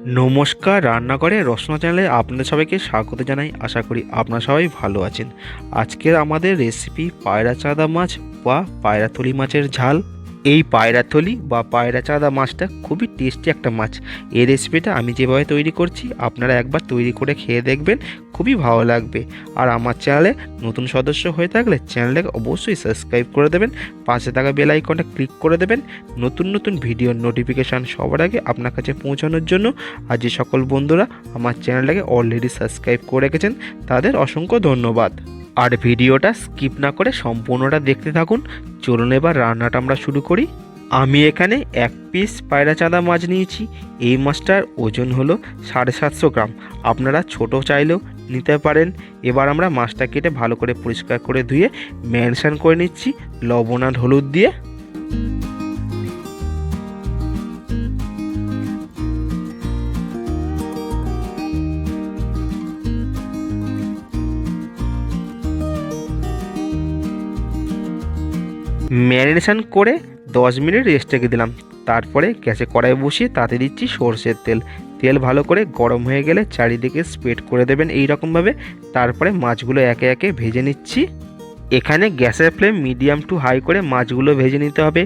নমস্কার, রান্নাঘরে রসনা চ্যানেলে আপনাদের সবাইকে স্বাগত জানাই। আশা করি আপনারা সবাই ভালো আছেন। আজকের আমাদের রেসিপি পায়রা চাঁদা মাছ বা পায়রাথলি মাছের ঝাল। এই পায়রাথলি বা পায়রা চাঁদা মাছটা খুবই টেস্টি একটা মাছ। এই রেসিপিটা আমি যেভাবে তৈরি করছি আপনারা একবার তৈরি করে খেয়ে দেখবেন, খুবই ভালো লাগবে। আর আমার চ্যানেলে নতুন সদস্য হয়ে থাকলে চ্যানেলটাকে অবশ্যই সাবস্ক্রাইব করে দেবেন, পাশে থাকা বেল আইকনটা ক্লিক করে দেবেন নতুন নতুন ভিডিওর নোটিফিকেশান সবার আগে আপনার কাছে পৌঁছানোর জন্য। আর যে সকল বন্ধুরা আমার চ্যানেলটাকে অলরেডি সাবস্ক্রাইব করে রেখেছেন তাদের অসংখ্য ধন্যবাদ। আর ভিডিওটা স্কিপ না করে সম্পূর্ণটা দেখতে থাকুন। চলুন এবার রান্নাটা আমরা শুরু করি। আমি এখানে 1 পিস পায়রা চাঁদা মাছ নিয়েছি। এই মাছটার ওজন হলো 750 গ্রাম। আপনারা ছোট চাইলেও নিতে পারেন। এবার আমরা মাছটা কেটে ভালো করে পরিষ্কার করে ধুয়ে ম্যারিনেশন করে নিচ্ছি লবণ আর হলুদ দিয়ে। ম্যারিনেশন করে 10 মিনিট রেস্ট রেখে দিলাম। তারপরে গ্যাসে কড়াই বসিয়ে তাতে দিচ্ছি সরষের তেল। তেল ভালো করে গরম হয়ে গেলে চারিদিকে স্প্রেড করে দেবেন এই রকমভাবে। তারপরে মাছগুলো একে একে ভেজে নিচ্ছি। এখানে গ্যাসের ফ্লেম মিডিয়াম টু হাই করে মাছগুলো ভেজে নিতে হবে।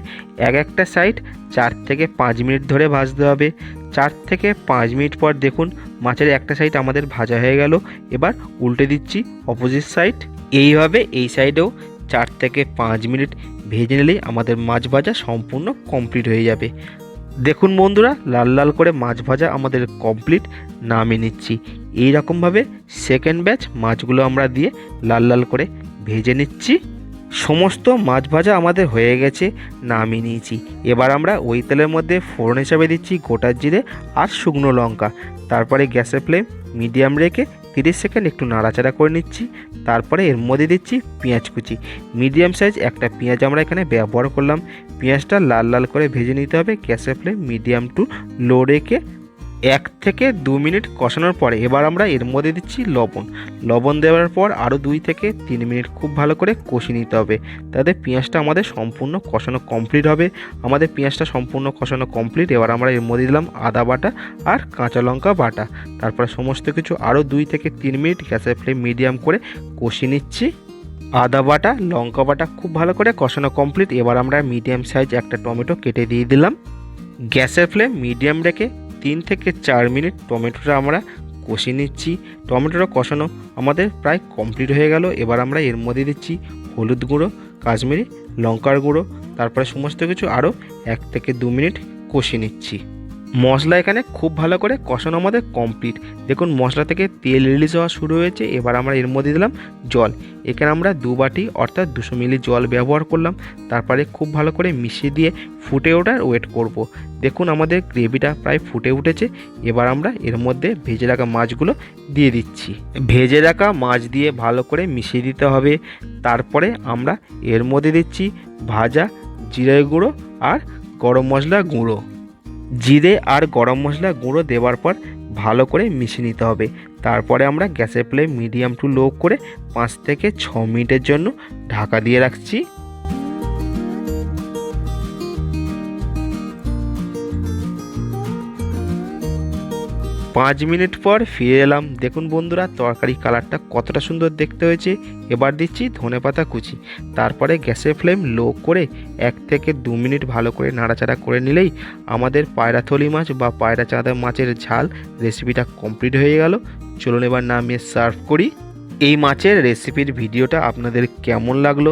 একটা সাইড 4 থেকে 5 মিনিট ধরে ভাজতে হবে। 4 থেকে 5 মিনিট পর দেখুন মাছের একটা সাইড আমাদের ভাজা হয়ে গেল। এবার উল্টে দিচ্ছি অপোজিট সাইড। এইভাবে এই সাইডেও 4 থেকে 5 মিনিট ভেজে নিলেই আমাদের মাছ ভাজা সম্পূর্ণ কমপ্লিট হয়ে যাবে। দেখুন বন্ধুরা, লাল লাল করে মাছ ভাজা আমাদের কমপ্লিট। নামিয়ে নিচ্ছি। এই রকমভাবে সেকেন্ড ব্যাচ মাছগুলো আমরা দিয়ে লাল লাল করে ভেজে নিচ্ছি। সমস্ত মাছ ভাজা আমাদের হয়ে গেছে, নামিয়ে নিয়েছি। এবার আমরা ওই তেলের মধ্যে ফোড়ন হিসাবে দিচ্ছি গোটা জিরে আর শুকনো লঙ্কা। তারপরে গ্যাসের ফ্লেম মিডিয়াম রেখে 30 সেকেন্ড একটু নাড়াচাড়া করে নিচ্ছি। তারপরে এর মধ্যে দিচ্ছি পেঁয়াজ কুচি। মিডিয়াম সাইজ একটা পেঁয়াজ আমরা এখানে ব্যবহার করলাম। পেঁয়াজটা লাল লাল করে ভেজে নিতে হবে। গ্যাসের ফ্লেম মিডিয়াম টু লো রেখে 1 থেকে 2 মিনিট কষানোর পরে এবার আমরা এর মধ্যে দিচ্ছি লবণ। লবণ দেওয়ার পর আরও 2 থেকে 3 মিনিট খুব ভালো করে কষিয়ে নিতে হবে। তাতে পেঁয়াজটা আমাদের সম্পূর্ণ কষানো কমপ্লিট হবে। আমাদের পেঁয়াজটা সম্পূর্ণ কষানো কমপ্লিট। এবার আমরা এর মধ্যে দিলাম আদা বাটা আর কাঁচা লঙ্কা বাটা। তারপরে সমস্ত কিছু আরও 2 থেকে 3 মিনিট গ্যাসের ফ্লেম মিডিয়াম করে কষিয়ে নিচ্ছি। আদা বাটা লঙ্কা বাটা খুব ভালো করে কষানো কমপ্লিট। এবার আমরা মিডিয়াম সাইজ একটা টমেটো কেটে দিয়ে দিলাম। গ্যাসের ফ্লেম মিডিয়াম রেখে 3 থেকে 4 মিনিট টমেটোটা আমরা কষিয়ে নিচ্ছি। টমেটোটা কষানো আমাদের প্রায় কমপ্লিট হয়ে গেল। এবার আমরা এর মধ্যে দিচ্ছি হলুদ গুঁড়ো, কাশ্মীরি লঙ্কার গুঁড়ো। তারপরে সমস্ত কিছু আরও 1 থেকে 2 মিনিট কষিয়ে নিচ্ছি। মশলা এখানে খুব ভালো করে কষানো আমাদের কমপ্লিট। দেখুন মশলা থেকে তেল রিলিজ হওয়া শুরু হয়েছে। এবার আমরা এর মধ্যে দিলাম জল। এখানে আমরা 2 বাটি অর্থাৎ 200 মিলি জল ব্যবহার করলাম। তারপরে খুব ভালো করে মিশিয়ে দিয়ে ফুটে ওঠার ওয়েট করব। দেখুন আমাদের গ্রেভিটা প্রায় ফুটে উঠেছে। এবার আমরা এর মধ্যে ভেজে রাখা মাছগুলো দিয়ে দিচ্ছি। ভেজে রাখা মাছ দিয়ে ভালো করে মিশিয়ে দিতে হবে। তারপরে আমরা এর মধ্যে দিচ্ছি ভাজা জিরে গুঁড়ো আর গরম মশলা গুঁড়ো। জিরে আর গরম মশলা গুঁড়ো দেওয়ার পর ভালো করে মিশিয়ে নিতে হবে। তারপরে আমরা গ্যাসের ফ্লেম মিডিয়াম টু লো করে 5 থেকে 6 মিনিটের জন্য ঢাকা দিয়ে রাখছি। 5 মিনিট পর ফিরে এলাম। দেখুন বন্ধুরা তরকারি কালারটা কতটা সুন্দর দেখতে হয়েছে। এবার দিচ্ছি ধনেপাতা কুচি। তারপরে গ্যাসের ফ্লেম লো করে 1 থেকে 2 মিনিট ভালো করে নাড়াচাড়া করে নিলেই আমাদের পায়রাথলি মাছ বা পায়রা চাঁদা মাছের ঝাল রেসিপিটা কমপ্লিট হয়ে গেল। চলুন এবার নামিয়ে সার্ভ করি। এই মাছের রেসিপির ভিডিওটা আপনাদের কেমন লাগলো?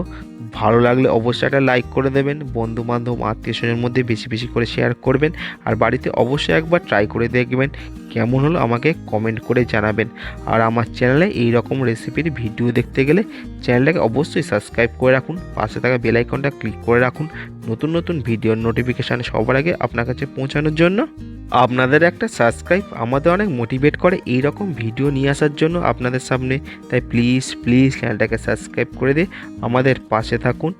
ভালো লাগলে অবশ্যই একটা লাইক করে দেবেন। বন্ধু বান্ধব আত্মীয় স্বজনের মধ্যে বেশি বেশি করে শেয়ার করবেন। আর বাড়িতে অবশ্যই একবার ট্রাই করে দেখবেন, কেমন হলো আমাকে কমেন্ট করে জানাবেন। আর আমার চ্যানেলে এই রকম রেসিপির ভিডিও দেখতে গেলে চ্যানেলটাকে অবশ্যই সাবস্ক্রাইব করে রাখুন, পাশে থাকা বেল আইকনটা ক্লিক করে রাখুন নতুন নতুন ভিডিওর নোটিফিকেশান সবার আগে আপনার কাছে পৌঁছানোর জন্য। আপনাদের একটা সাবস্ক্রাইব আমাদের অনেক মোটিভেট করে এই রকম ভিডিও নিয়ে আসার জন্য আপনাদের সামনে। তাই প্লিজ চ্যানেলটাকে সাবস্ক্রাইব করে দিয়ে আমাদের পাশে থাকুন।